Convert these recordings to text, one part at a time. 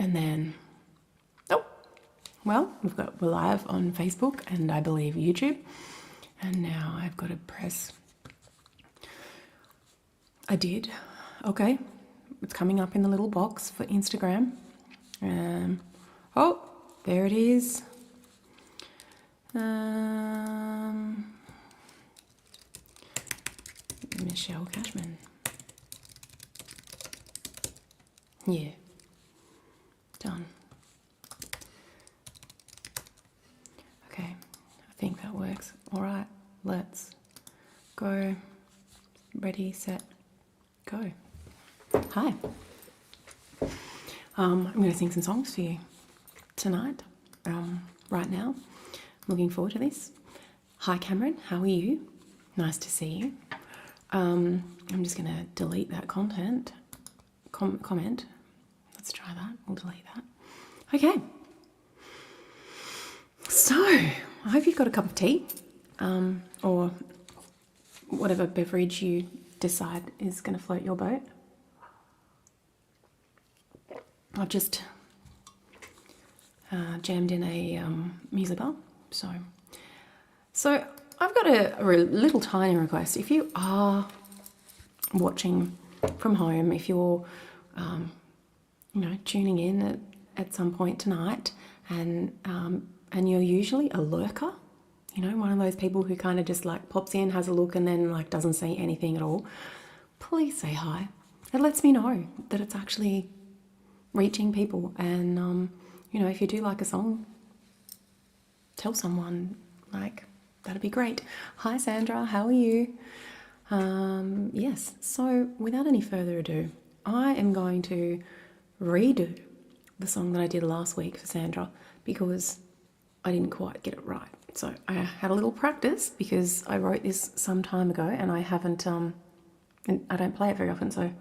And then, oh, well, we're live on Facebook and I believe YouTube. And now I've got to press, I did, okay. It's coming up in the little box for Instagram. Oh, there it is. Michelle Cashman. Yeah. Done. Okay, I think that works. All right, let's go. Ready, set, go. Hi. I'm going to sing some songs for you tonight, right now. I'm looking forward to this. Hi Cameron, how are you? Nice to see you. I'm just going to delete that comment. Let's try that. We'll delete that. Okay. So, I hope you've got a cup of tea, or whatever beverage you decide is going to float your boat. I've just jammed in a muesli bar. So I've got a little tiny request. If you are watching from home, if you're tuning in at some point tonight, and you're usually a lurker, one of those people who kind of just like pops in, has a look, and then like doesn't say anything at all, please say hi. It lets me know that it's actually reaching people. And if you do like a song, tell someone, like, that'd be great. Hi Sandra, how are you? Yes, so without any further ado, I am going to redo the song that I did last week for Sandra because I didn't quite get it right. So I had a little practice because I wrote this some time ago and I haven't, and I don't play it very often, so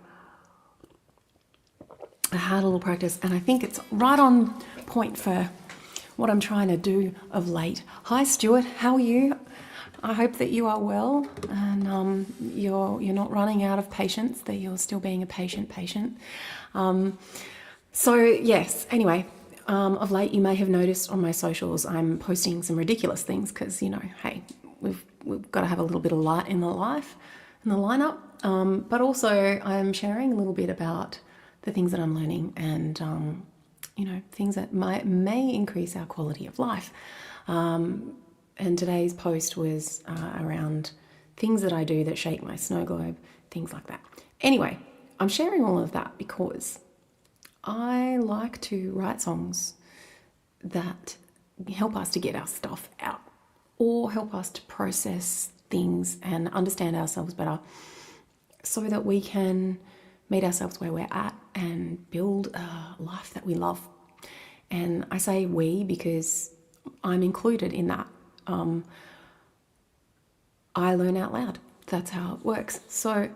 I had a little practice and I think it's right on point for what I'm trying to do of late. Hi Stuart, how are you? I hope that you are well and you're not running out of patience, that you're still being a patient. So yes, anyway, of late you may have noticed on my socials I'm posting some ridiculous things because, hey, we've got to have a little bit of light in the life, in the lineup, but also I'm sharing a little bit about the things that I'm learning and, things that may increase our quality of life. And today's post was around things that I do that shake my snow globe, things like that. Anyway, I'm sharing all of that because I like to write songs that help us to get our stuff out or help us to process things and understand ourselves better so that we can meet ourselves where we're at and build a life that we love. And I say we because I'm included in that. I learn out loud. That's how it works. So,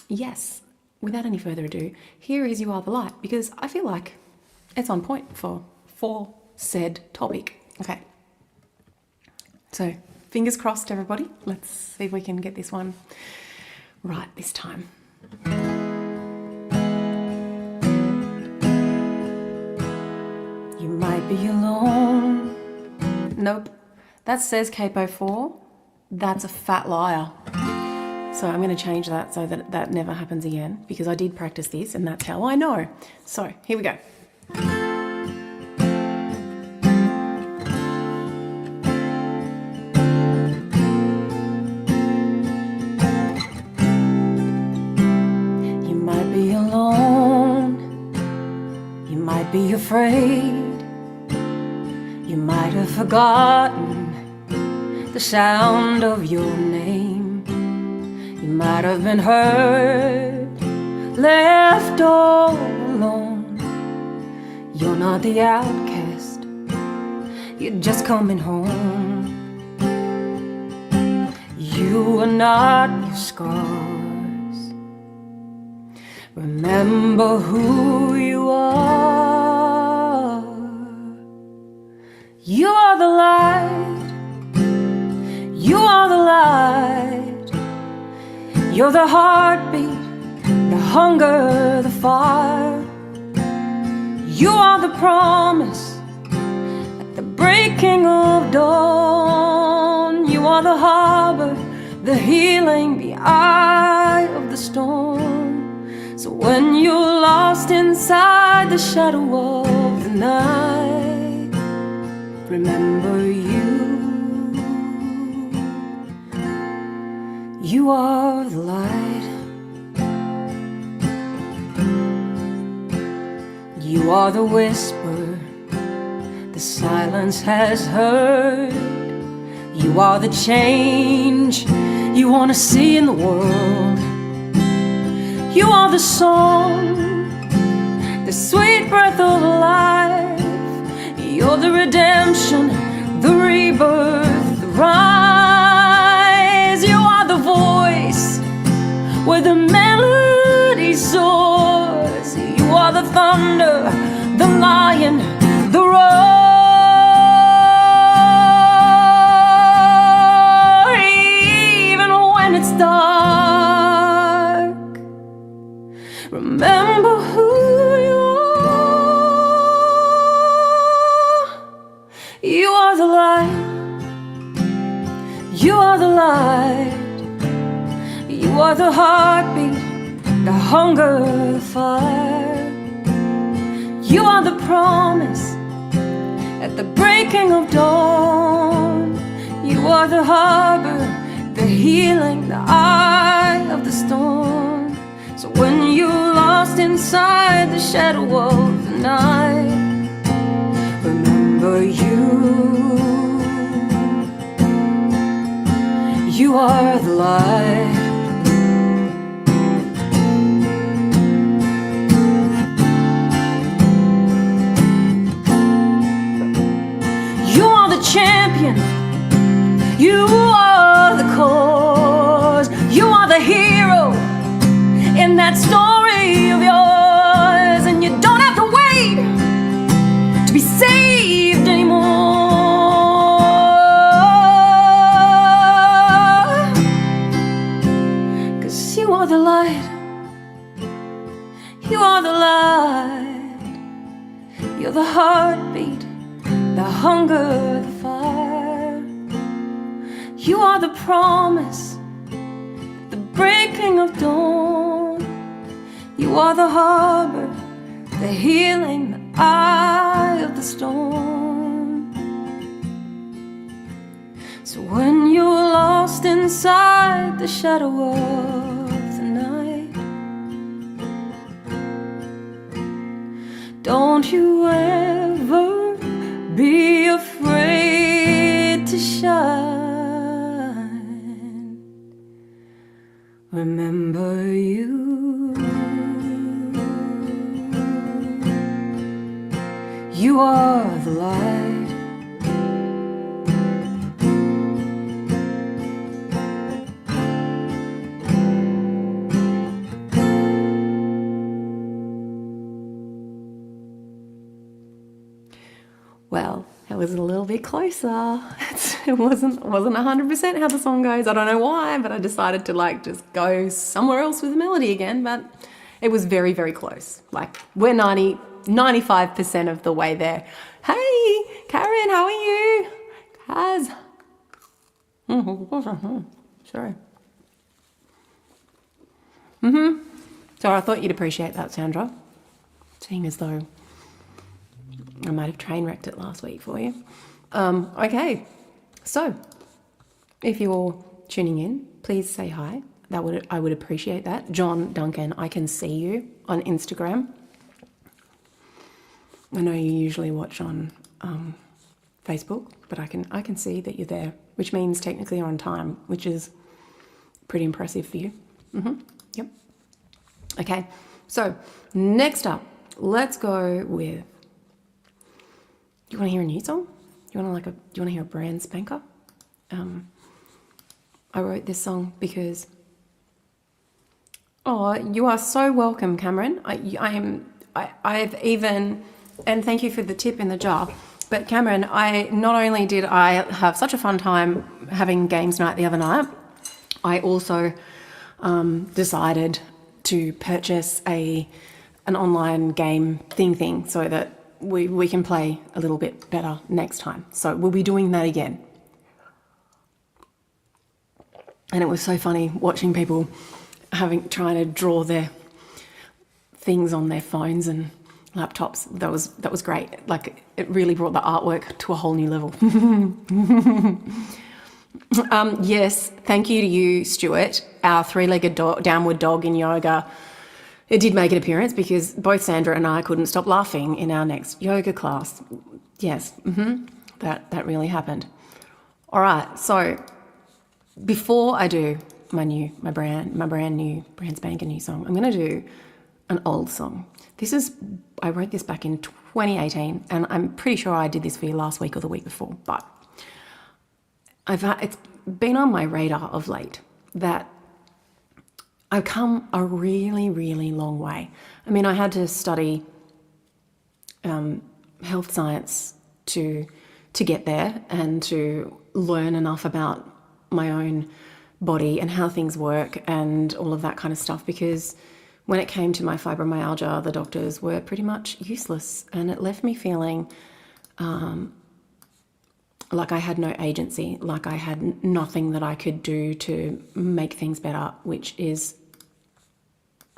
yes, without any further ado, here is You Are the Light, because I feel like it's on point for said topic. Okay. So, fingers crossed, everybody. Let's see if we can get this one right this time. You might be alone. Nope, that says Capo 4. That's a fat liar. So I'm going to change that so that that never happens again because I did practice this and that's how I know. So here we go. You might be alone. You might be afraid. You might have forgotten the sound of your name. You might have been hurt, left all alone. You're not the outcast, you're just coming home. You are not your scars. Remember who you are. You are the light. You are the light. You're the heartbeat, the hunger, the fire. You are the promise at the breaking of dawn. You are the harbor, the healing, the eye of the storm. So when you're lost inside the shadow of the night, remember you are the light. You are the whisper the silence has heard. You are the change you want to see in the world. You are the song, the sweet breath of life. You're the redemption, the rebirth, the rise. You are the voice where the melody soars. You are the thunder, the lion, the roar. Even when it's dark, remember who you are. You are the light. You are the light. You are the heartbeat, the hunger, the fire. You are the promise at the breaking of dawn. You are the harbor, the healing, the eye of the storm. So when you're lost inside the shadow of the night, remember you are the light. You are the champion. You are the cause. You are the hero in that story of yours. And you don't have to wait to be saved anymore. 'Cause you are the light. You are the light. You're the heartbeat, the hunger, the fire. You are the promise, the breaking of dawn. You are the harbor, the healing, the eye of the storm. So when you're lost inside the shadow of the night, don't you ever be afraid to shine. Remember you are the light. Well, it was a little bit closer. It wasn't 100% how the song goes. I don't know why, but I decided to just go somewhere else with the melody again. But it was very, very close. We're 95% of the way there. Hey, Karen, how are you? Kaz. Sorry. So I thought you'd appreciate that, Sandra. Seeing as though I might have train wrecked it last week for you. Okay, so if you're tuning in, please say hi. I would appreciate that. John Duncan, I can see you on Instagram. I know you usually watch on Facebook, but I can see that you're there, which means technically you're on time, which is pretty impressive for you. Yep. Okay, so next up, let's go with. Do you want to hear a new song? Do you want to hear a brand spanker? I wrote this song because. Oh, you are so welcome, Cameron. I've even, and thank you for the tip in the jar. But Cameron, not only did I have such a fun time having games night the other night, I also decided to purchase a an online game thing so that we can play a little bit better next time. So we'll be doing that again. And it was so funny watching people trying to draw their things on their phones and laptops. That was great. Like, it really brought the artwork to a whole new level. Yes, thank you to you, Stuart. Our three-legged downward dog in yoga, it did make an appearance because both Sandra and I couldn't stop laughing in our next yoga class. Yes, that really happened. All right, so before I do my brand spanking new song, I'm going to do an old song. I wrote this back in 2018, and I'm pretty sure I did this for you last week or the week before, but it's been on my radar of late that I've come a really, really long way. I mean, I had to study health science to get there and to learn enough about my own body and how things work and all of that kind of stuff, because when it came to my fibromyalgia, the doctors were pretty much useless, and it left me feeling like I had no agency, like I had nothing that I could do to make things better, which is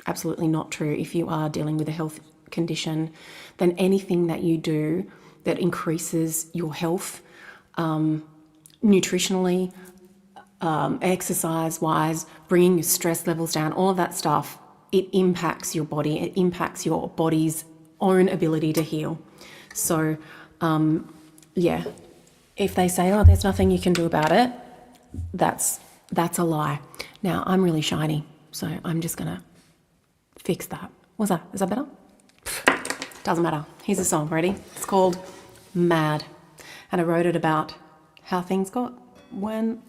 absolutely not true. If you are dealing with a health condition, then anything that you do that increases your health, nutritionally, exercise-wise, bringing your stress levels down, all of that stuff, it impacts your body. It impacts your body's own ability to heal. So, yeah, if they say, oh, there's nothing you can do about it, that's a lie. Now, I'm really shiny, so I'm just going to fix that. What's that? Is that better? Doesn't matter. Here's a song. Ready? It's called Mad. And I wrote it about how things got when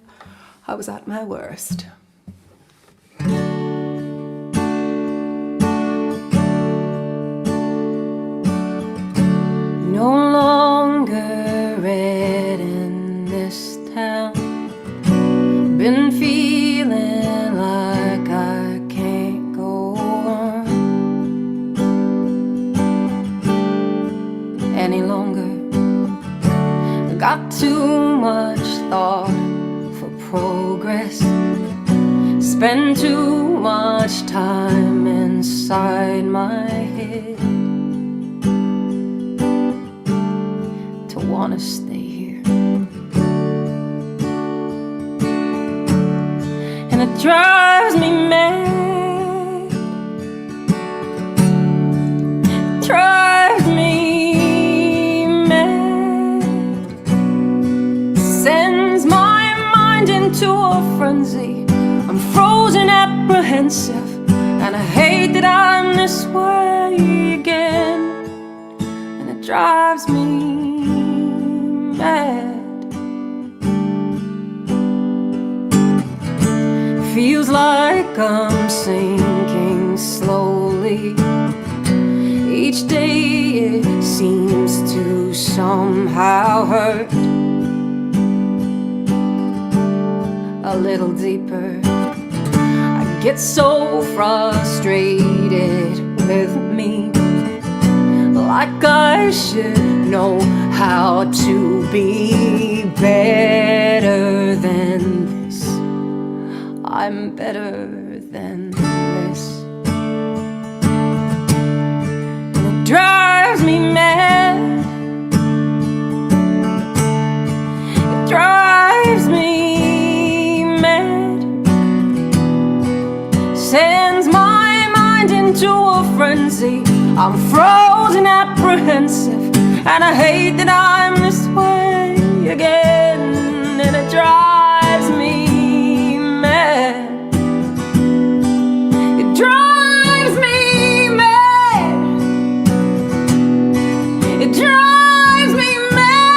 I was at my worst. No longer red in this town. Been feeling like I can't go on any longer. Got too much thought for progress. Spend too much time inside my head to wanna stay here. And it drives me mad. It drives me mad. Sends my mind into a frenzy. I'm frozen, apprehensive, and I hate that I'm this way again. And it drives me mad. Feels like I'm sinking slowly. Each day it seems to somehow hurt a little deeper. I get so frustrated with me, like I should know how to be better than this. I'm better than this. And it drives me mad. It drives me mad. Sends my mind into a frenzy. I'm frozen, apprehensive, and I hate that I'm this way again. And it drives me mad. It drives me mad. It drives me mad.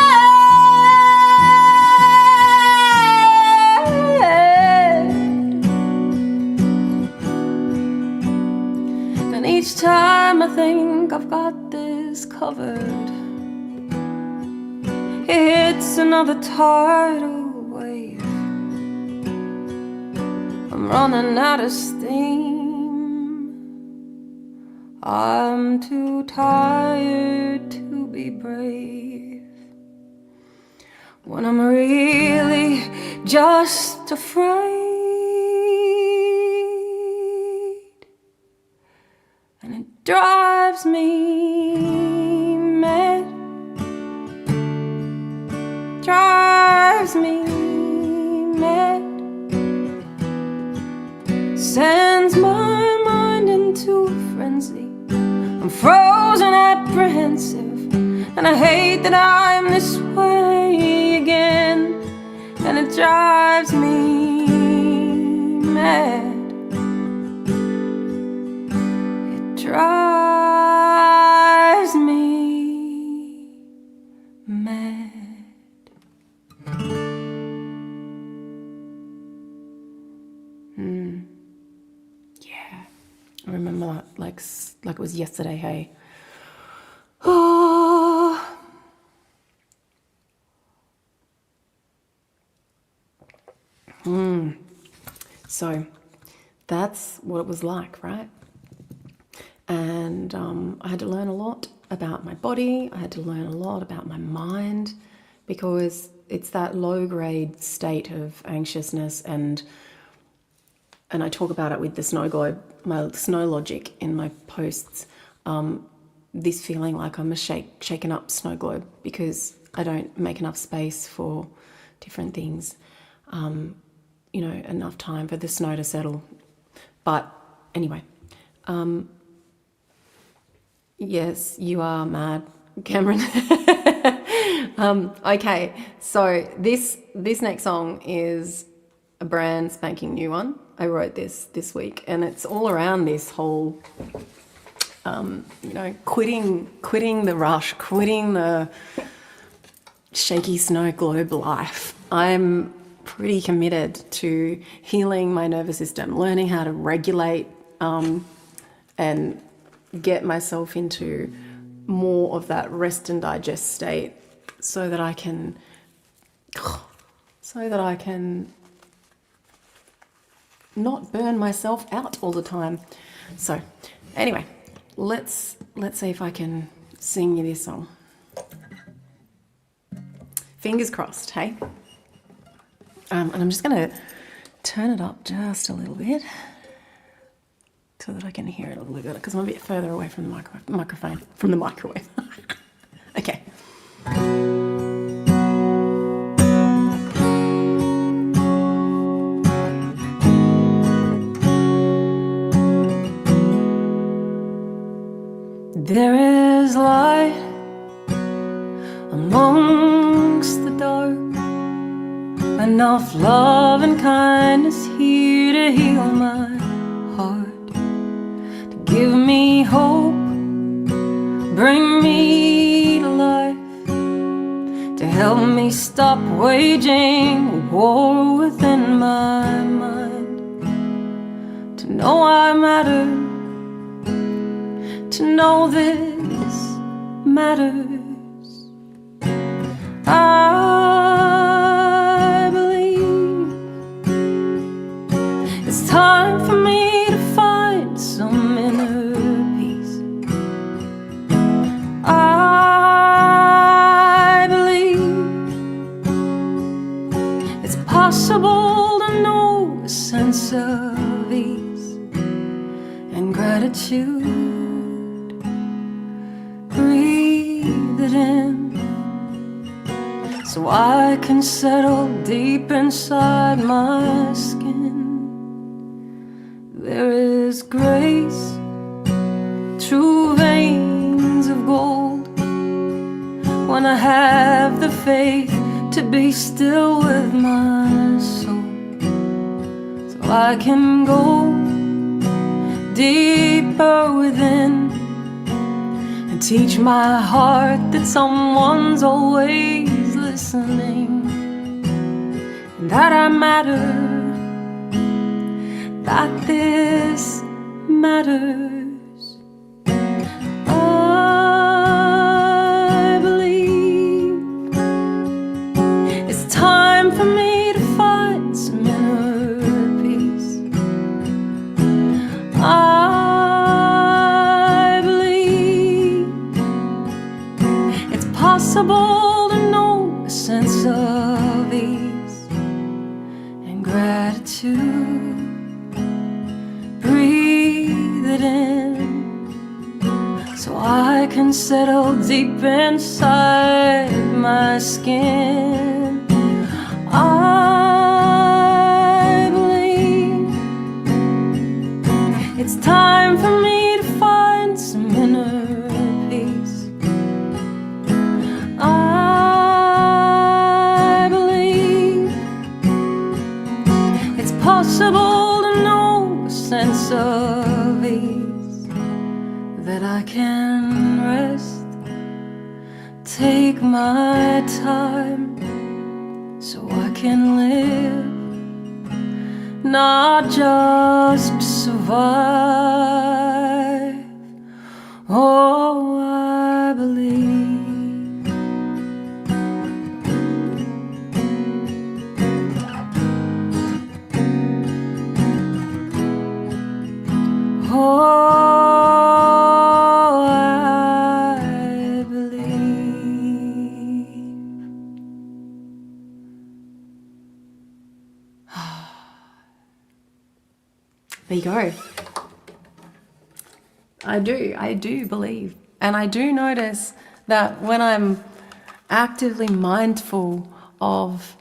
And each time I think I've got this covered, it hits another tidal wave. I'm running out of steam. I'm too tired to be brave when I'm really just afraid, and it drives me mad, drives me mad, sends my mind into a frenzy. I'm frozen, apprehensive, and I hate that I'm this way again, and it drives me mad. It drives me mad. Yeah, I remember that like it was yesterday. Hey. Oh. So that's what it was like, right? And I had to learn a lot about my body. I had to learn a lot about my mind, because it's that low-grade state of anxiousness, and I talk about it with the snow globe, my snow logic in my posts. This feeling like I'm a shaken up snow globe because I don't make enough space for different things. Enough time for the snow to settle. But anyway, yes, you are mad, Cameron. Okay, so this next song is a brand spanking new one. I wrote this week, and it's all around this whole, quitting the rush, quitting the shaky snow globe life. I'm pretty committed to healing my nervous system, learning how to regulate and get myself into more of that rest and digest state, so that I can not burn myself out all the time. So anyway, let's see if I can sing you this song. Fingers crossed, hey? And I'm just going to turn it up just a little bit so that I can hear it a little bit better, because I'm a bit further away from the microphone, from the microwave. Okay. There is light amongst the dark, enough love and kindness here to heal my heart, to give me hope, bring me to life, to help me stop waging a war within my mind, to know I matter, to know this matters. I believe it's time for me to find some inner peace. I believe it's possible to know a sense of ease and gratitude. Breathe it in, so I can settle deep inside my skin. There is grace, true veins of gold, when I have the faith to be still with my soul, so I can go deeper within and teach my heart that someone's always listening, and that I matter, that this matters. I believe it's time for me to find some inner peace. I possible to know a sense of ease and gratitude. Breathe it in so I can settle deep inside my skin. I believe it's time for me to find some inner peace. I believe it's possible to know a sense of ease, that I can rest, take my time, so I can live, not just survive. Oh, I believe. Oh, I believe. There you go. I do believe. And I do notice that when I'm actively mindful of,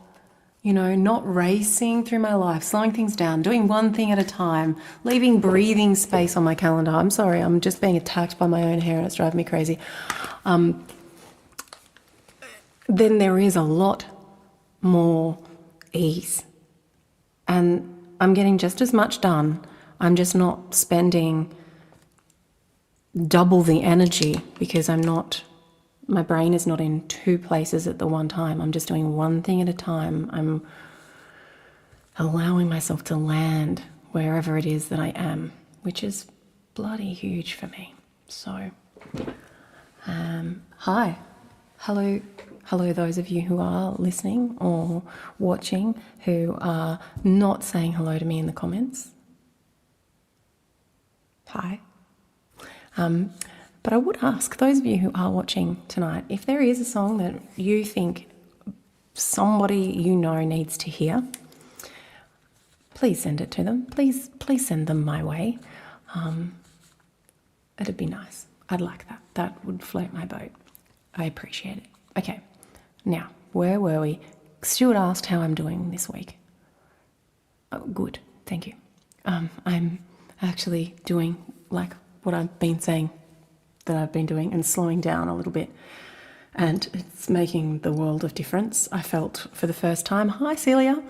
not racing through my life, slowing things down, doing one thing at a time, leaving breathing space on my calendar. I'm sorry, I'm just being attacked by my own hair and it's driving me crazy. Then there is a lot more ease. And I'm getting just as much done. I'm just not spending double the energy because my brain is not in two places at the one time. I'm just doing one thing at a time. I'm allowing myself to land wherever it is that I am, which is bloody huge for me. So, hi. Hello those of you who are listening or watching who are not saying hello to me in the comments. Hi. But I would ask those of you who are watching tonight, if there is a song that you think somebody you know needs to hear, please send it to them. Please send them my way. It'd be nice. I'd like that. That would float my boat. I appreciate it. Okay, now, where were we? Stuart asked how I'm doing this week. Oh, good, thank you. I'm actually doing like what I've been saying that I've been doing and slowing down a little bit. And it's making the world of difference. I felt for the first time, hi Celia,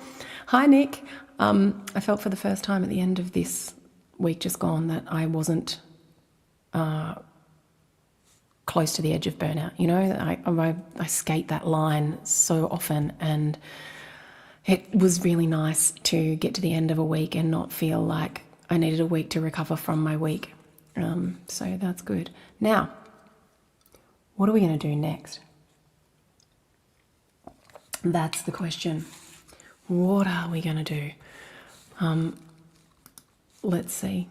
hi Nick. I felt for the first time at the end of this week just gone that I wasn't close to the edge of burnout. I skate that line so often, and it was really nice to get to the end of a week and not feel like I needed a week to recover from my week. So that's good. Now, what are we going to do next? That's the question. What are we going to do? Let's see.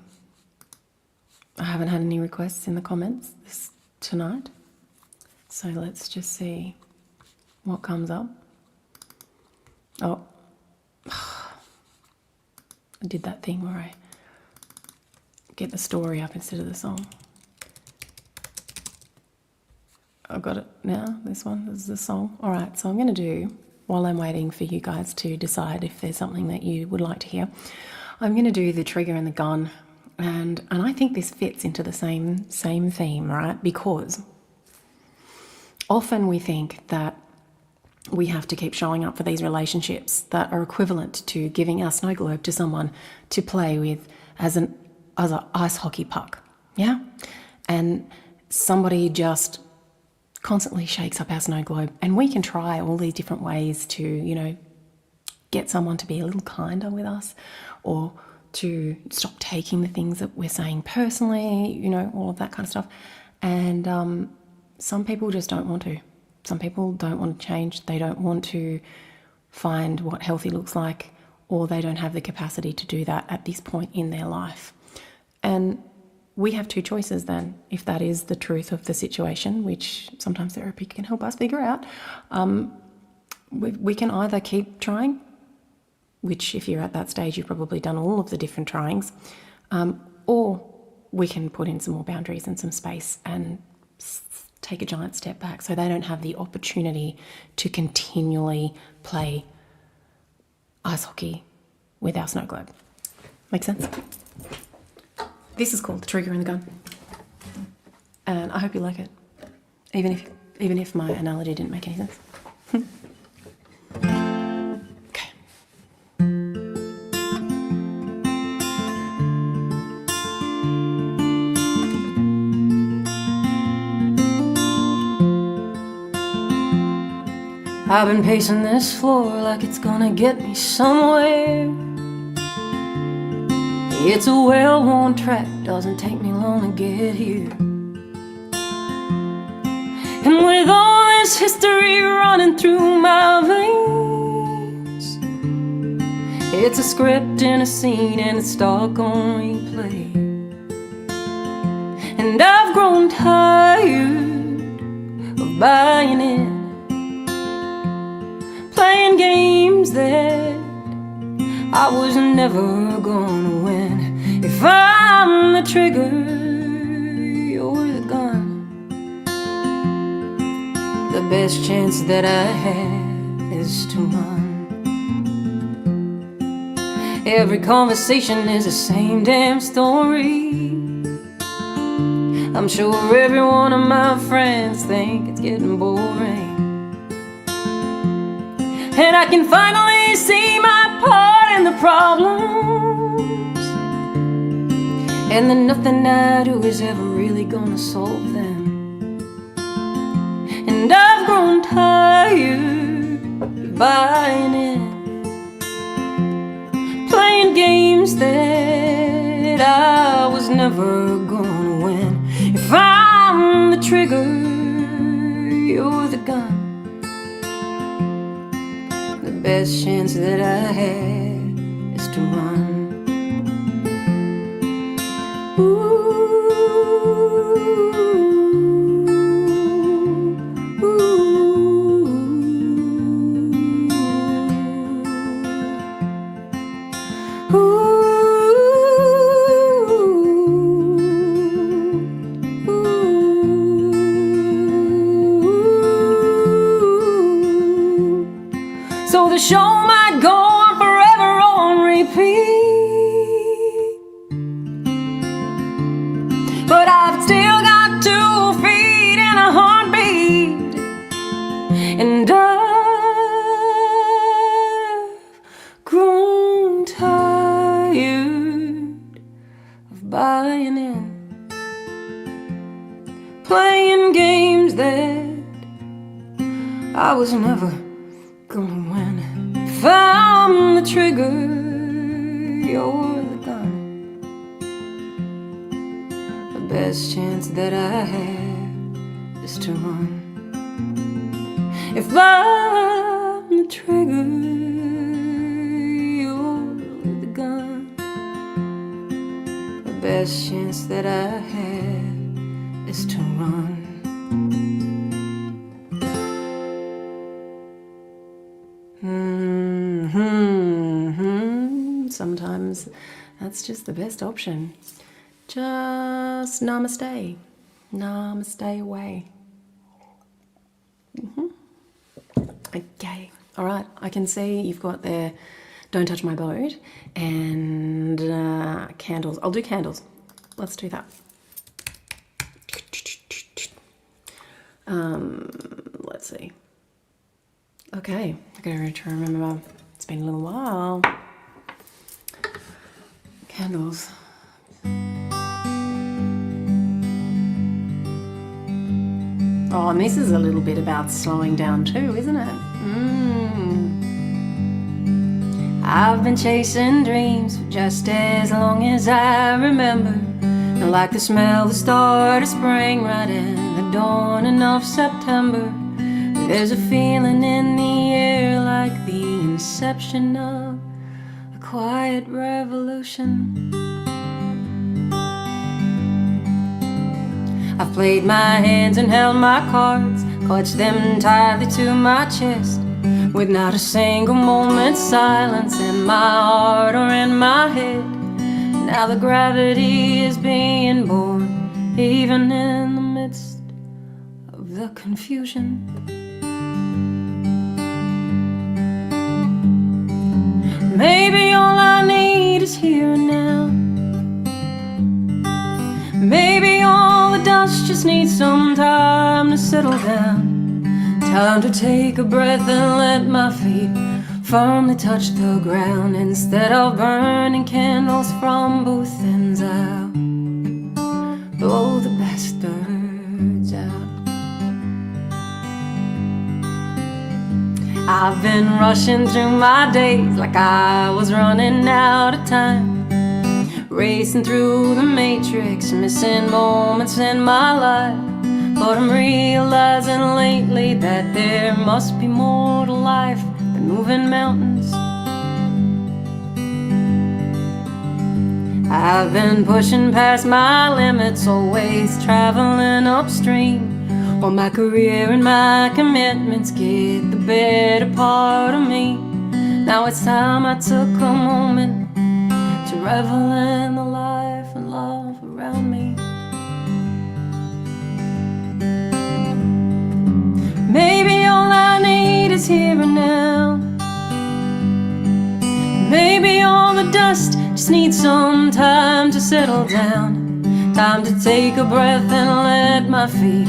I haven't had any requests in the comments tonight. So let's just see what comes up. Oh, I did that thing where I get the story up instead of the song. I've got it now, this is the song. All right, so I'm going to do, while I'm waiting for you guys to decide if there's something that you would like to hear, I'm going to do the trigger and the gun. And I think this fits into the same theme, right? Because often we think that we have to keep showing up for these relationships that are equivalent to giving our snow globe to someone to play with as an ice hockey puck, yeah? And somebody just constantly shakes up our snow globe, and we can try all these different ways to, get someone to be a little kinder with us, or to stop taking the things that we're saying personally, all of that kind of stuff. And some people just don't want to. Some people don't want to change. They don't want to find what healthy looks like, or they don't have the capacity to do that at this point in their life. And we have two choices then, if that is the truth of the situation, which sometimes therapy can help us figure out. We can either keep trying, which if you're at that stage, you've probably done all of the different tryings, or we can put in some more boundaries and some space and take a giant step back so they don't have the opportunity to continually play ice hockey with our snow globe. Make sense? This is called The Trigger and the Gun. And I hope you like it, even if my analogy didn't make any sense. Okay. I've been pacing this floor like it's gonna get me somewhere. It's a well-worn track, doesn't take me long to get here. And with all this history running through my veins, it's a script and a scene and it's stuck on replay. And I've grown tired of buying in, playing games that I was never gonna win. If I'm the trigger, you're the gun. The best chance that I have is to run. Every conversation is the same damn story. I'm sure every one of my friends think it's getting boring. And I can finally see my part in the problems, and then nothing I do is ever really gonna solve them. And I've grown tired of buying in, playing games that I was never gonna win. If I'm the trigger, you're the gun. The best chance that I had is to run. So the show might go on forever on repeat, but I've still got 2 feet and a heartbeat. And I've grown tired of buying in, playing games that I was never gonna win. If I'm the trigger, you're the gun. The best chance that I have is to run. If I'm the trigger, you're the gun. The best chance that I have is to run. Sometimes that's just the best option. Just namaste. Namaste away. Okay. All right. I can see you've got there Don't Touch My Boat and candles. I'll do candles. Let's do that. Let's see. Okay. I gotta try to remember. It's been a little while. Candles. Oh, and this is a little bit about slowing down too, isn't it? I've been chasing dreams for just as long as I remember. I like the smell of the start of spring right in the dawning of September. There's a feeling in the air like the inception of a quiet revolution. I've played my hands and held my cards, clutched them tightly to my chest, with not a single moment's silence in my heart or in my head. Now the gravity is being born, even in the midst of the confusion. Maybe all I need is here and now. Maybe all the dust just needs some time to settle down. Time to take a breath and let my feet firmly touch the ground, instead of burning candles from both ends out. Blow the bastards out. I've been rushing through my days like I was running out of time, racing through the matrix, missing moments in my life. But I'm realizing lately that there must be more to life than moving mountains. I've been pushing past my limits, always traveling upstream, while my career and my commitments get the better part of me. Now it's time I took a moment to revel in the life and love around me. Maybe all I need is here and now. Maybe all the dust just needs some time to settle down. Time to take a breath and let my feet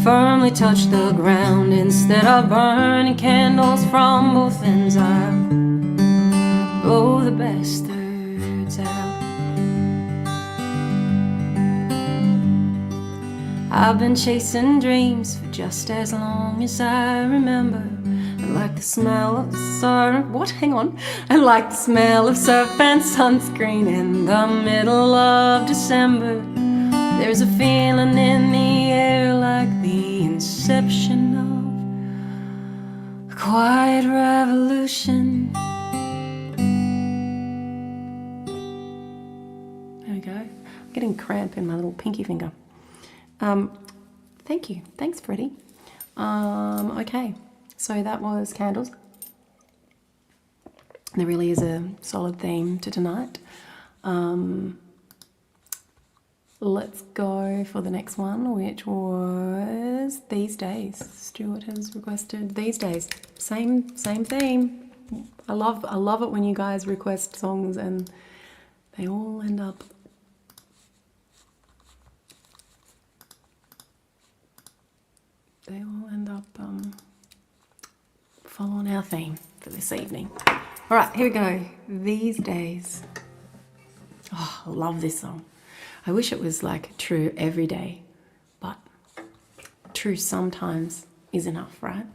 firmly touch the ground, instead of burning candles from both ends. I blow the bastards out. I've been chasing dreams for just as long as I remember. I like the smell of surf. What? Hang on. I like the smell of surf and sunscreen in the middle of December. There's a feeling in the air like the inception of a quiet revolution. There we go. I'm getting cramp in my little pinky finger. Thank you. Thanks, Freddie. Okay, so that was candles. There really is a solid theme to tonight. Let's go for the next one, which was These Days. Stuart has requested These Days. Same theme. I love it when you guys request songs and they all end up following our theme for this evening. All right, here we go. These Days. Oh, I love this song. I wish it was like true every day, but true sometimes is enough, right?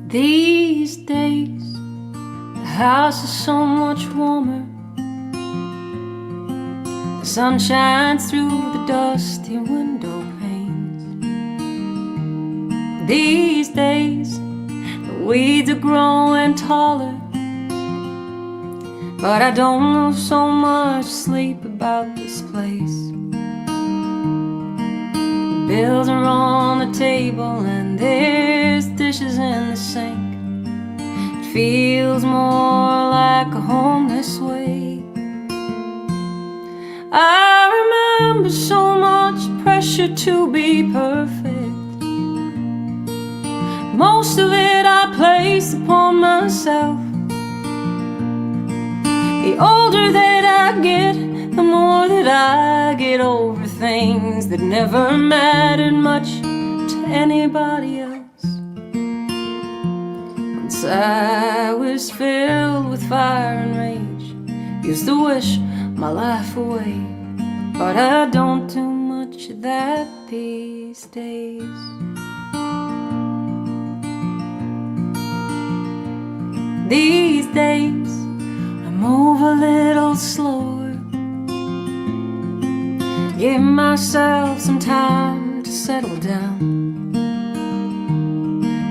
These days, the house is so much warmer. The sun shines through the dusty window panes. These days, the weeds are growing taller, but I don't know so much sleep about this place. The bills are on the table and there's dishes in the sink. It feels more like a home this way. I remember so much pressure to be perfect. Most of it I place upon myself. The older that I get, the more that I get over things that never mattered much to anybody else. Once I was filled with fire and rage, used to wish my life away, but I don't do much of that these days. These days I move a little slower, give myself some time to settle down.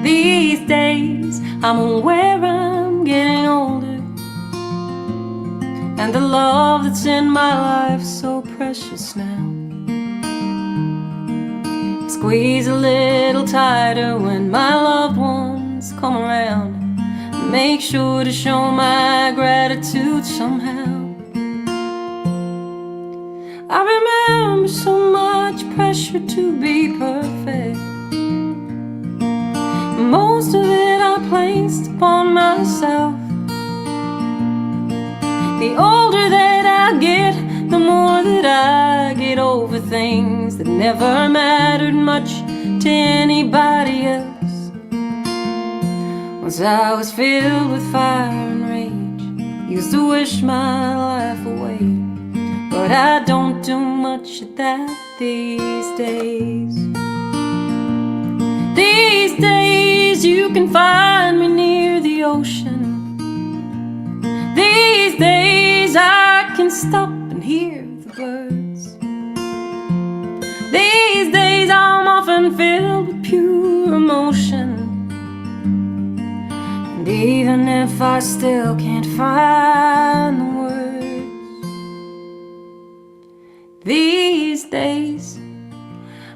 These days I'm aware I'm getting older, and the love that's in my life so precious now. Squeeze a little tighter when my loved ones come around. Make sure to show my gratitude somehow. I remember so much pressure to be perfect. Most of it I placed upon myself. The older that I get, the more that I get over things that never mattered much to anybody else. Once I was filled with fire and rage, used to wish my life away. But I don't do much of that these days. These days you can find me near the ocean. These days I can stop and hear the birds. These days I'm often filled with pure emotion. And even if I still can't find the words, these days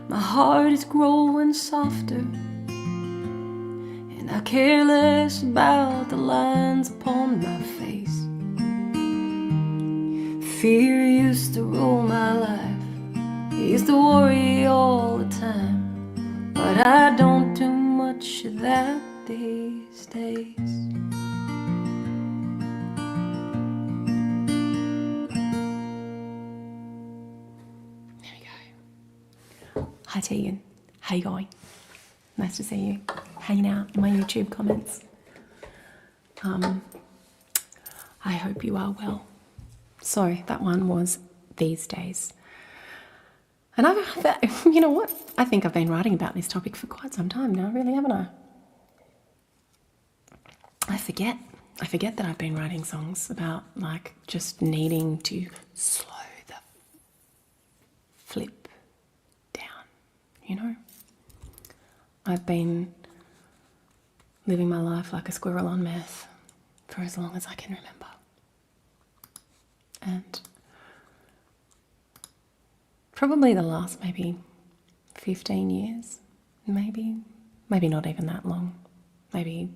my heart is growing softer, and I care less about the lines upon my face. Fear used to rule my life, I used to worry all the time, but I don't do much of that these days. There we go. Hi Tegan, how you going? Nice to see you. Hanging out in my YouTube comments. I hope you are well. So that one was These Days. And you know what? I think I've been writing about this topic for quite some time now, really, haven't I? I forget that I've been writing songs about like just needing to slow the flip down, you know? I've been living my life like a squirrel on meth for as long as I can remember. And probably the last maybe 15 years, maybe not even that long, maybe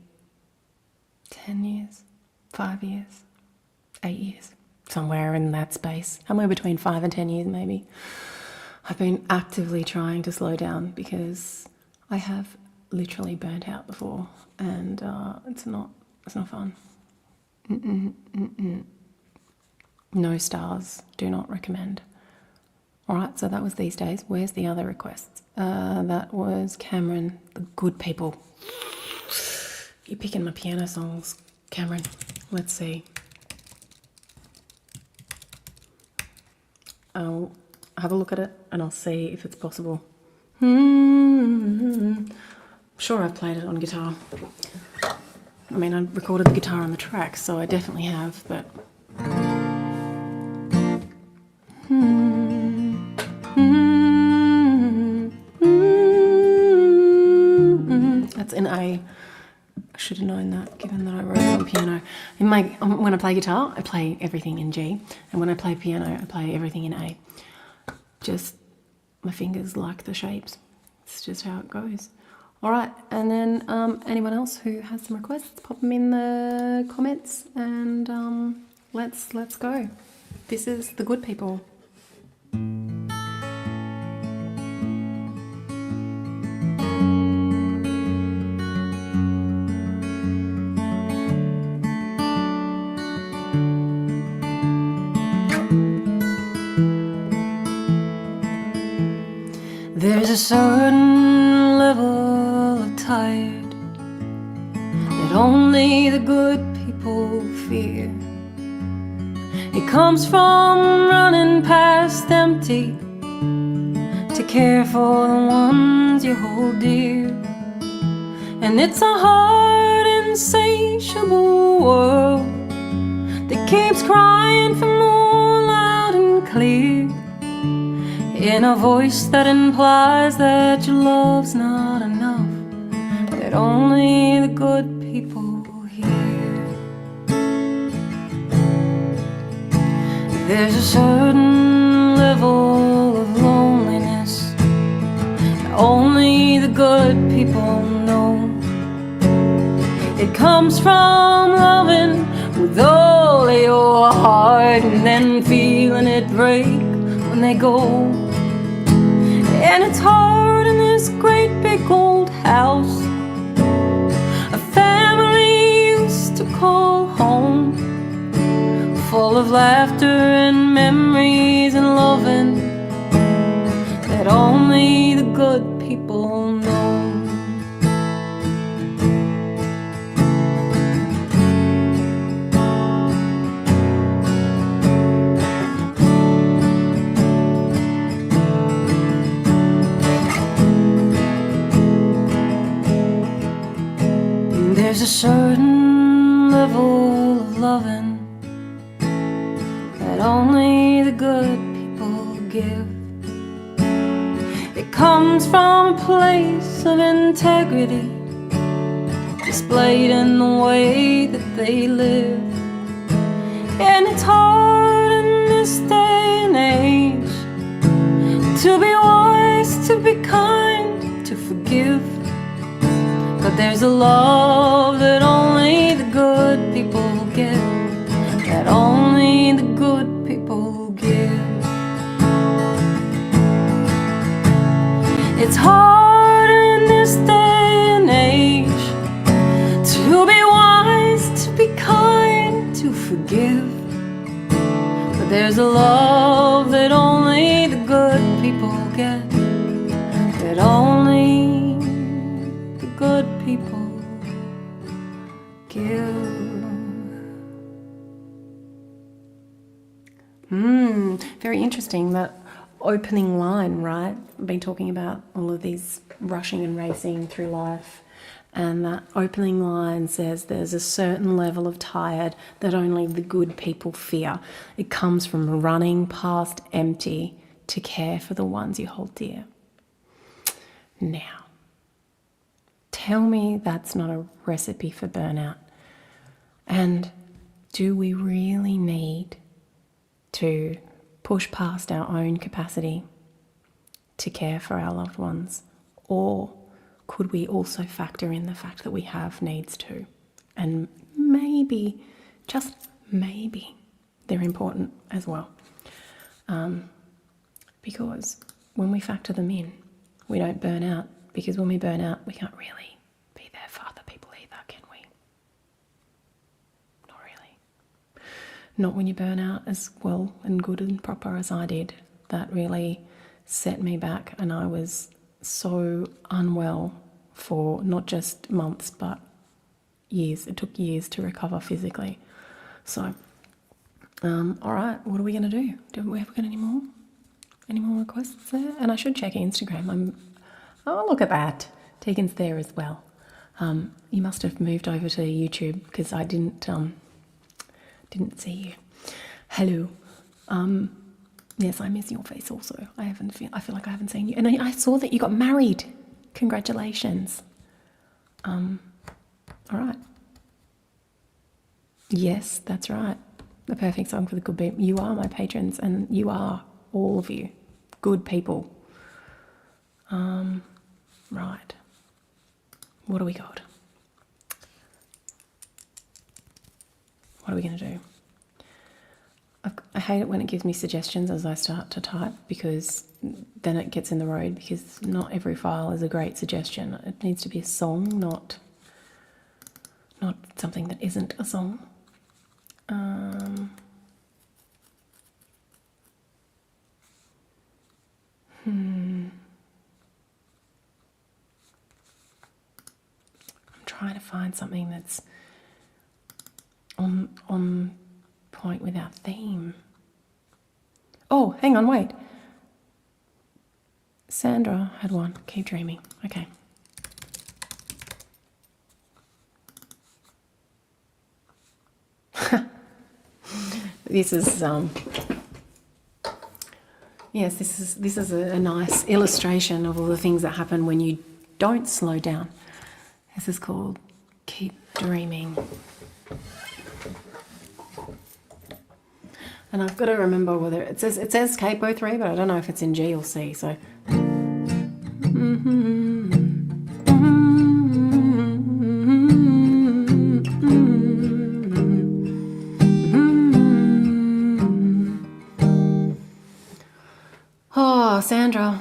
10 years, 5 years, 8 years, somewhere in that space, somewhere between 5 and 10 years maybe. I've been actively trying to slow down because I have literally burnt out before, and it's not fun. No stars, do not recommend. All right, so that was These Days. Where's the other requests? That was Cameron, The Good People. You're picking my piano songs, Cameron. Let's see. I'll have a look at it and I'll see if it's possible. I'm sure I've played it on guitar. I mean, I recorded the guitar on the track, so I definitely have, but... That's in A. I should have known that, given that I wrote it on piano. When I play guitar, I play everything in G, and when I play piano, I play everything in A. Just my fingers like the shapes. It's just how it goes. All right, and then anyone else who has some requests, pop them in the comments, and let's go. This is The Good People. There's a certain level of tired that only the good people fear. It comes from running past empty to care for the ones you hold dear. And it's a hard, insatiable world that keeps crying for more loud and clear, in a voice that implies that your love's not enough, that only the good people hear. There's a certain level of loneliness that only the good people know. It comes from loving with all your heart and then feeling it break when they go. And it's hard in this great big old house a family used to call home, full of laughter and memories and loving that only the good people know. There's a certain level of loving that only the good people give. It comes from a place of integrity displayed in the way that they live. And it's hard in this day and age to be wise, to be kind, to forgive. But there's a love that only the good people get, that only the good people give. It's hard in this day and age to be wise, to be kind, to forgive. But there's a love that only the good people get, that only good people give. Very interesting, that opening line, right? I've been talking about all of these rushing and racing through life, and that opening line says there's a certain level of tired that only the good people fear. It comes from running past empty to care for the ones you hold dear. Now, tell me that's not a recipe for burnout. And do we really need to push past our own capacity to care for our loved ones? Or could we also factor in the fact that we have needs too? And maybe, just maybe, they're important as well. Because when we factor them in, we don't burn out. Because when we burn out, we can't really be there for other people either, can we? Not really. Not when you burn out as well and good and proper as I did. That really set me back, and I was so unwell for not just months but years. It took years to recover physically. So, all right, what are we going to do? Do we have got any more? Any more requests there? And I should check Instagram. Oh, look at that. Tegan's there as well. You must have moved over to YouTube because I didn't see you. Hello. Yes, I miss your face also. I feel like I haven't seen you. And I saw that you got married. Congratulations. All right. Yes, that's right. The perfect song for the good people. You are my patrons, and you are, all of you, good people. Right. What do we got? What are we going to do? I hate it when it gives me suggestions as I start to type, because then it gets in the road, because not every file is a great suggestion. It needs to be a song, not something that isn't a song. I'm trying to find something that's on point with our theme. Oh, hang on, wait. Sandra had one. Keep dreaming. Okay. This is yes, this is a nice illustration of all the things that happen when you don't slow down. This is called Keep Dreaming. And I've got to remember whether it says capo 3, but I don't know if it's in G or C. So. Oh, Sandra.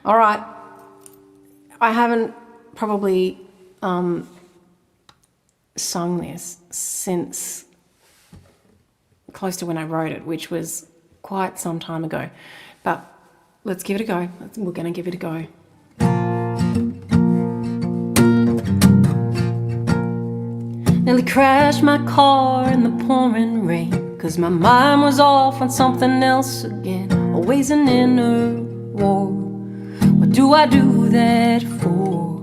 All right. I haven't probably sung this since close to when I wrote it, which was quite some time ago. But let's give it a go. We're going to give it a go. Nearly crashed my car in the pouring rain, 'cause my mind was off on something else again. Always an inner war. What do I do that for?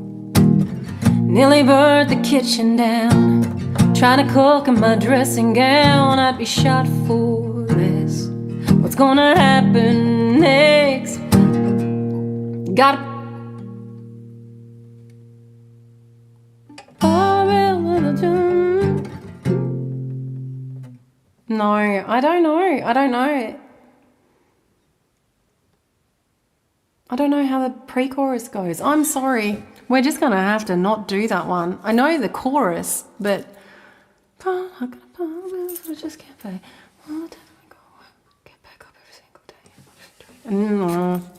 Nearly burnt the kitchen down, trying to cook in my dressing gown. I'd be shot for this. What's gonna happen next? Gotta No, I don't know. I don't know how the pre-chorus goes. I'm sorry. We're just going to have to not do that one. I know the chorus, but I just can't play. Get back up every single day.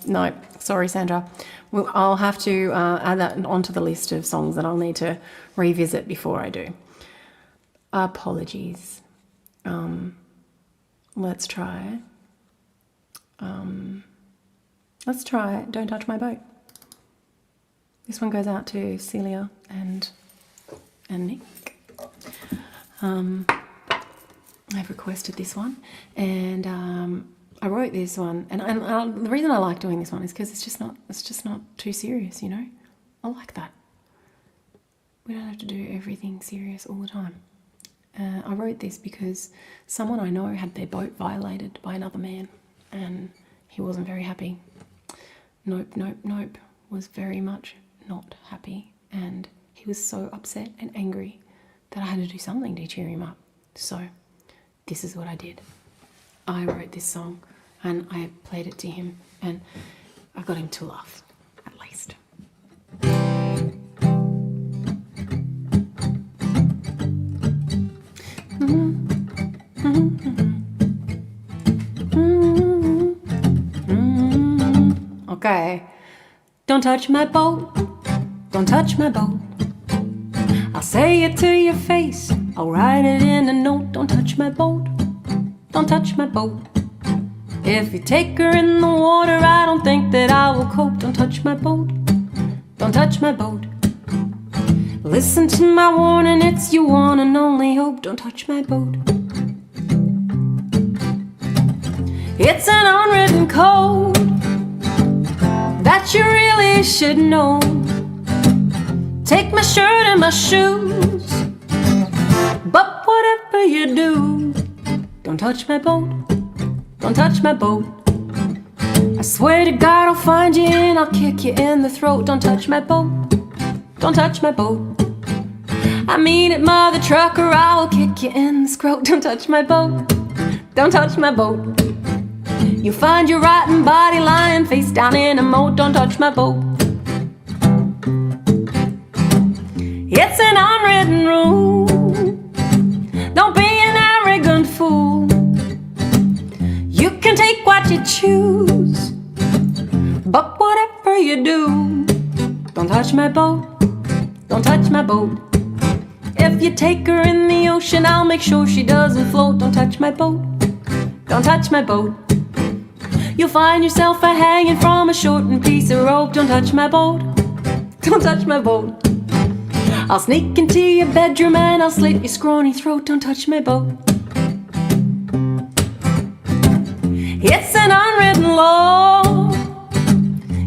No, sorry, Sandra. I'll have to add that onto the list of songs that I'll need to revisit before I do. Apologies. Let's try. Don't Touch My Boat. This one goes out to Celia and Nick. I've requested this one, and I wrote this one, and the reason I like doing this one is because it's just not too serious, you know. I like that. We don't have to do everything serious all the time. I wrote this because someone I know had their boat violated by another man, and he wasn't very happy. Nope. Was very much not happy, and he was so upset and angry that I had to do something to cheer him up. So this is what I did. I wrote this song, and I played it to him, and I got him to laugh, at least. Okay. Don't touch my boat, don't touch my boat. I'll say it to your face, I'll write it in a note. Don't touch my boat, don't touch my boat. If you take her in the water, I don't think that I will cope. Don't touch my boat, don't touch my boat. Listen to my warning, it's your one and only hope. Don't touch my boat. It's an unwritten code that you really should know. Take my shirt and my shoes, but whatever you do, don't touch my boat, don't touch my boat. I swear to God I'll find you and I'll kick you in the throat. Don't touch my boat, don't touch my boat. I mean it, mother trucker, I will kick you in the scrot. Don't touch my boat, don't touch my boat. You'll find your rotten body lying face down in a moat. Don't touch my boat. It's an unwritten rule, don't be an arrogant fool. You can take what you choose, but whatever you do, don't touch my boat, don't touch my boat. If you take her in the ocean, I'll make sure she doesn't float. Don't touch my boat, don't touch my boat. You'll find yourself hanging from a shortened piece of rope. Don't touch my boat, don't touch my boat. I'll sneak into your bedroom and I'll slit your scrawny throat. Don't touch my boat. It's an unwritten law,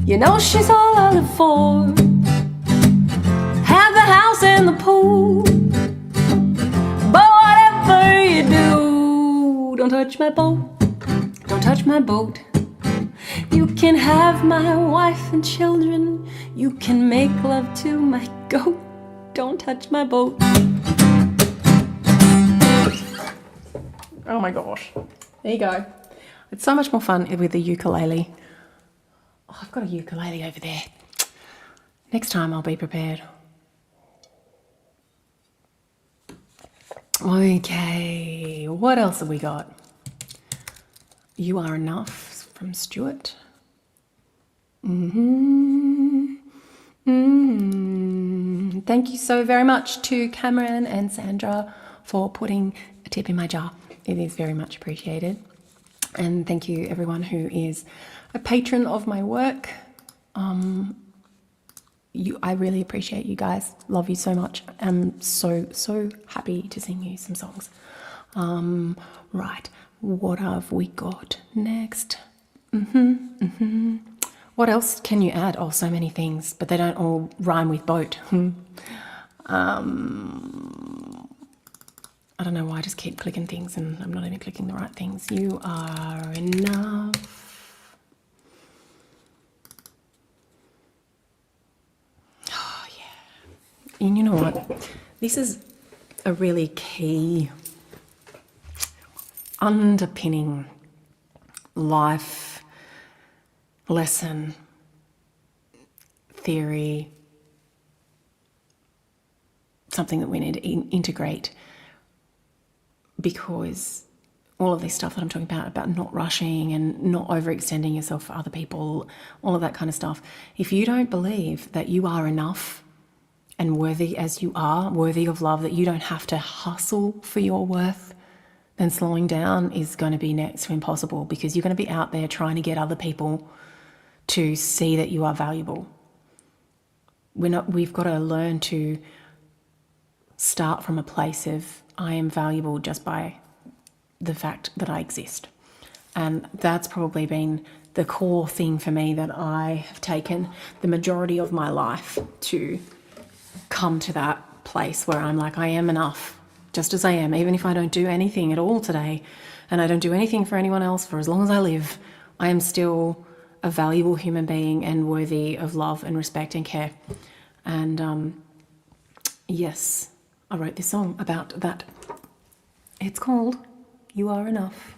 you know she's all I live for. Have the house and the pool, but whatever you do, don't touch my boat, don't touch my boat. You can have my wife and children, you can make love to my go. Don't touch my boat. Oh my gosh. There you go. It's so much more fun with the ukulele. Oh, I've got a ukulele over there. Next time I'll be prepared. Okay, what else have we got? You Are Enough from Stuart. Thank you so very much to Cameron and Sandra for putting a tip in my jar. It is very much appreciated. And thank you everyone who is a patron of my work. I really appreciate you guys. Love you so much. I'm so happy to sing you some songs. Right, what have we got next? What else can you add? Oh, so many things, but they don't all rhyme with boat. I don't know why I just keep clicking things and I'm not even clicking the right things. You are enough. Oh, yeah. And you know what? This is a really key underpinning life lesson, theory, something that we need to integrate, because all of this stuff that I'm talking about not rushing and not overextending yourself for other people, all of that kind of stuff. If you don't believe that you are enough and worthy as you are, worthy of love, that you don't have to hustle for your worth, then slowing down is going to be next to impossible, because you're going to be out there trying to get other people to see that you are valuable. We've got to learn to start from a place of I am valuable just by the fact that I exist. And that's probably been the core thing for me that I have taken the majority of my life to come to that place where I'm like, I am enough just as I am, even if I don't do anything at all today and I don't do anything for anyone else for as long as I live, I am still a valuable human being and worthy of love and respect and care. And yes, I wrote this song about that. It's called You Are Enough.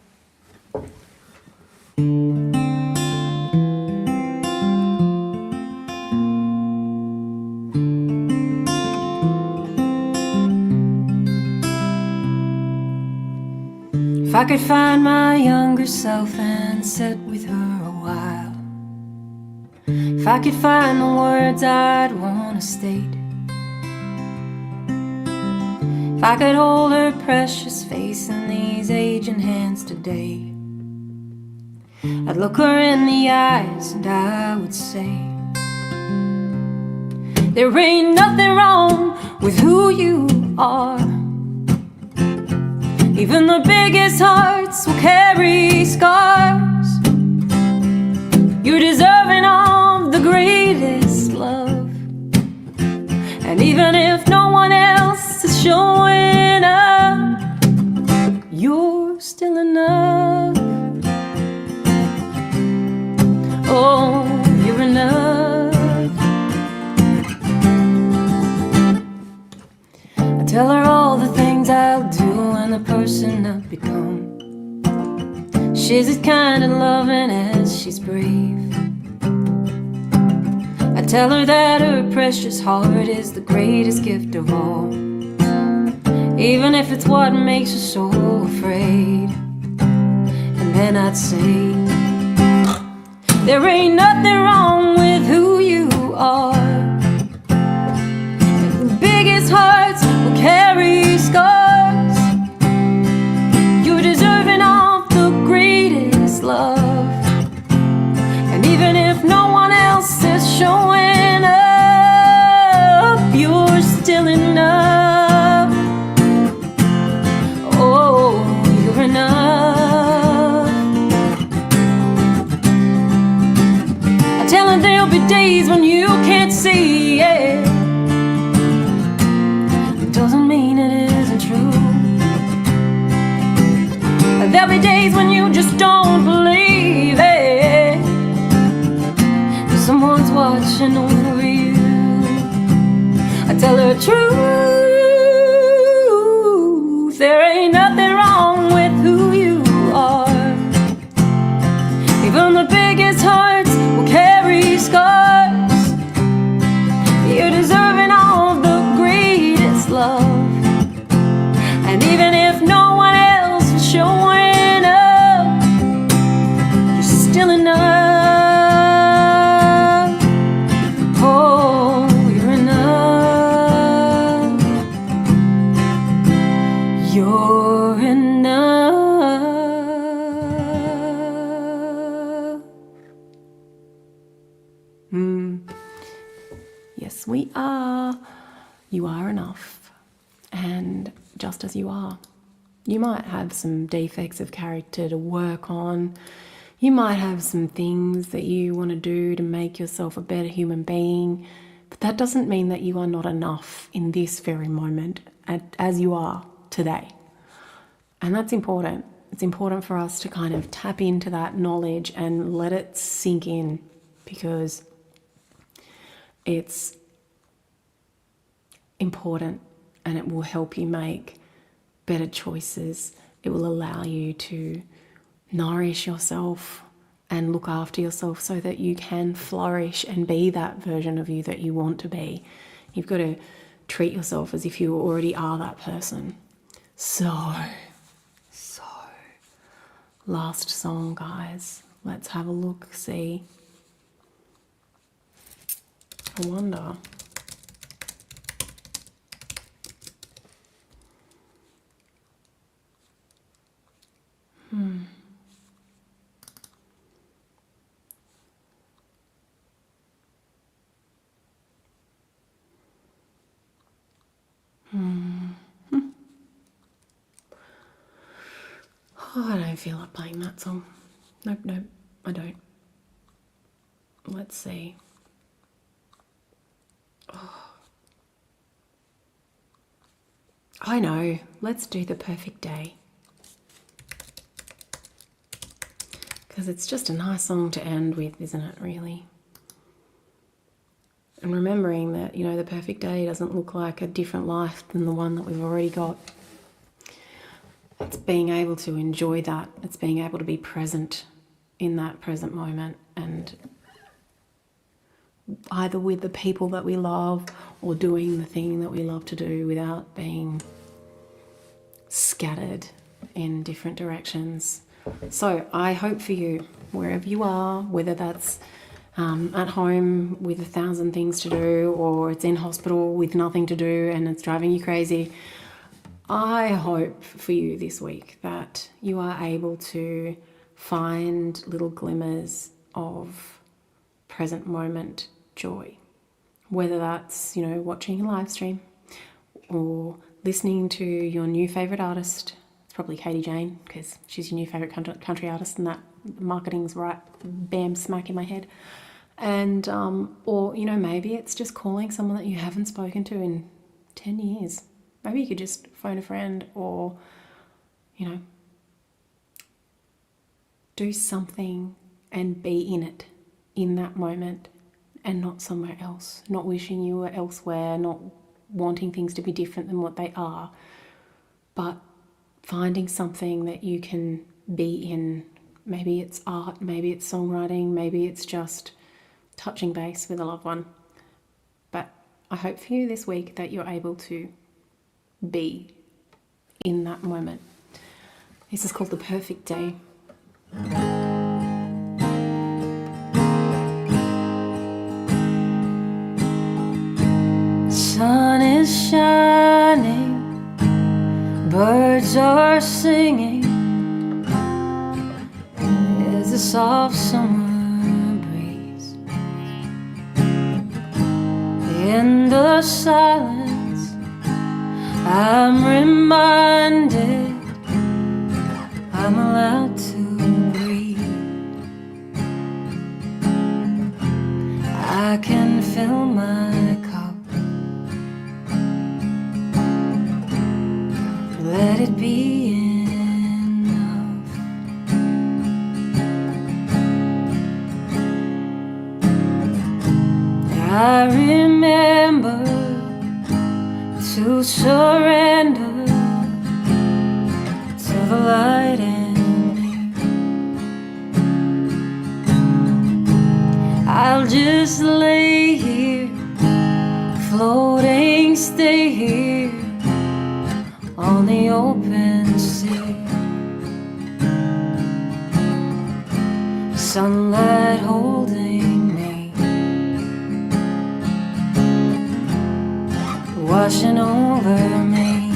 If I could find my younger self and sit with her a while, if I could find the words I'd want to state, if I could hold her precious face in these aging hands today, I'd look her in the eyes and I would say, there ain't nothing wrong with who you are. Even the biggest hearts will carry scars. You're deserving of the greatest love. And even if no one else is showing up, you're still enough. Oh, you're enough. I tell her all the things I'll do and the person I've become. She's as kind and loving as she's brave. I tell her that her precious heart is the greatest gift of all, even if it's what makes her so afraid. And then I'd say, there ain't nothing wrong with who you are. The biggest hearts will carry scars. You're deserving of the greatest love. And even if no one else is showing up, you're still enough. Oh, you're enough. I tell her there'll be days when you can't see it. It doesn't mean it isn't true. There'll be days when you just don't believe it. Someone's watching over you. tell the truth. There ain't nothing wrong with who you are. Even the biggest hearts will carry scars. You're deserving of the greatest love. And even if no one else is showing up, you're still enough. Oh, you're enough. You're enough. Yes, we are. You are enough. And just as you are. You might have some defects of character to work on. You might have some things that you want to do to make yourself a better human being. But that doesn't mean that you are not enough in this very moment, as you are today. And that's important. It's important for us to kind of tap into that knowledge and let it sink in, because it's important and it will help you make better choices. It will allow you to nourish yourself and look after yourself so that you can flourish and be that version of you that you want to be. You've got to treat yourself as if you already are that person. So, last song, guys. Let's have a look, see. I wonder. Oh, I don't feel like playing that song. Nope, I don't. Let's see. Oh. I know. Let's do The Perfect Day. Because it's just a nice song to end with, isn't it, really? And remembering that, you know, the perfect day doesn't look like a different life than the one that we've already got. It's being able to enjoy that. It's being able to be present in that present moment, and either with the people that we love or doing the thing that we love to do without being scattered in different directions. So I hope for you, wherever you are, whether that's at home with 1,000 things to do, or it's in hospital with nothing to do and it's driving you crazy, I hope for you this week that you are able to find little glimmers of present moment joy. Whether that's, you know, watching a live stream or listening to your new favourite artist. It's probably Katie Jane, because she's your new favourite country artist, and that marketing's right bam smack in my head. And or, you know, maybe it's just calling someone that you haven't spoken to in 10 years. Maybe you could just phone a friend, or, you know, do something and be in it, in that moment, and not somewhere else. Not wishing you were elsewhere, not wanting things to be different than what they are, but finding something that you can be in. Maybe it's art, maybe it's songwriting, maybe it's just touching base with a loved one. But I hope for you this week that you're able to be in that moment. This is called The Perfect Day. Sun is shining, birds are singing. There's a soft summer breeze. In the silence, I'm reminded I'm allowed to breathe. I can fill my cup, let it be enough. I remember to surrender to the light in me. I'll just lay here, floating, stay here on the open sea. Sunlight holding me, washing over me.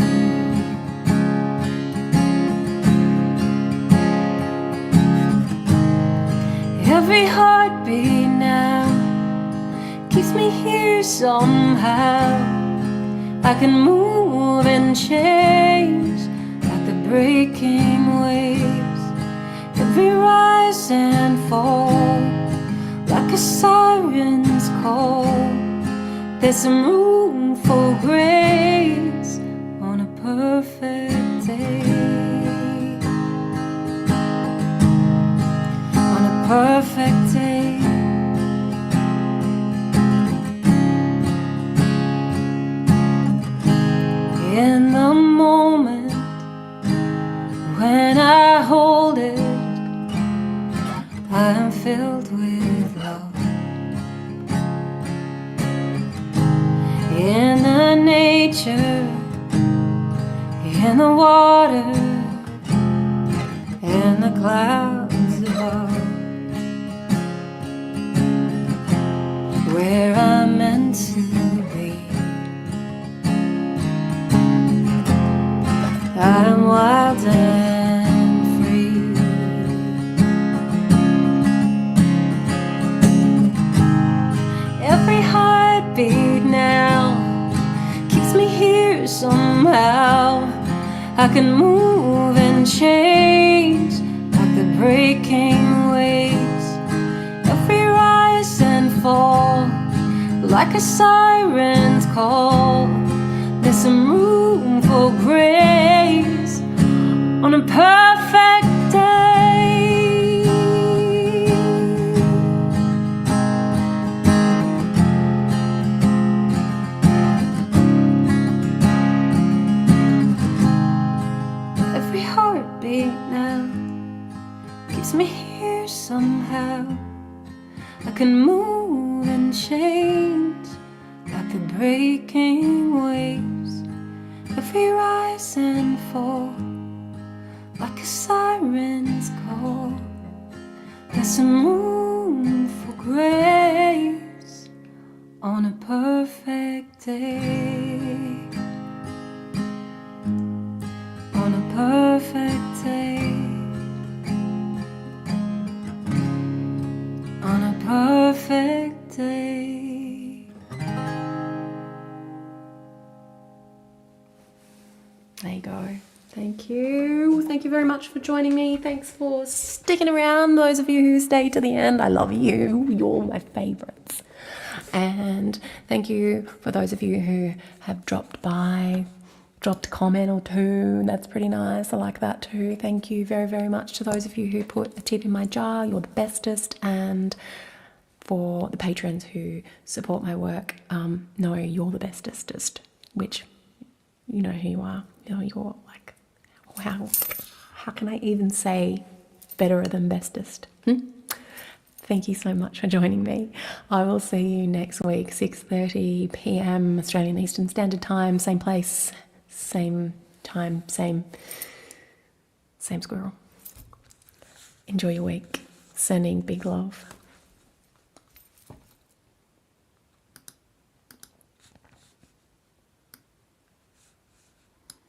Every heartbeat now keeps me here somehow. I can move and change like the breaking waves. Every rise and fall like a siren's call. There's some room for grace on a perfect day. On a perfect day. In the moment when I hold it, I am filled with love. In the nature, in the water, in the clouds above, where I'm meant to be. I'm wild and free. Every heartbeat now keeps me here somehow. I can move and change like the breaking waves. Every rise and fall like a siren's call. There's some room for grace on a perfect day. Every heartbeat now keeps me here somehow. I can move and change like the breaking waves. Every rise and fall like a siren's call. There's some room for grace on a perfect day. On a perfect day. On a perfect day. There you go. Thank you. Thank you very much for joining me. Thanks for sticking around. Those of you who stayed to the end, I love you. You're my favorites. And thank you for those of you who have dropped by, dropped a comment or two. That's pretty nice. I like that too. Thank you very, very much to those of you who put a tip in my jar. You're the bestest. And for the patrons who support my work, no, you're the bestest, which you know who you are. You know, you're like, wow, how can I even say better than bestest? Thank you so much for joining me. I will see you next week, 6:30 p.m. Australian Eastern Standard Time, same place, same time, same squirrel. Enjoy your week. Sending big love.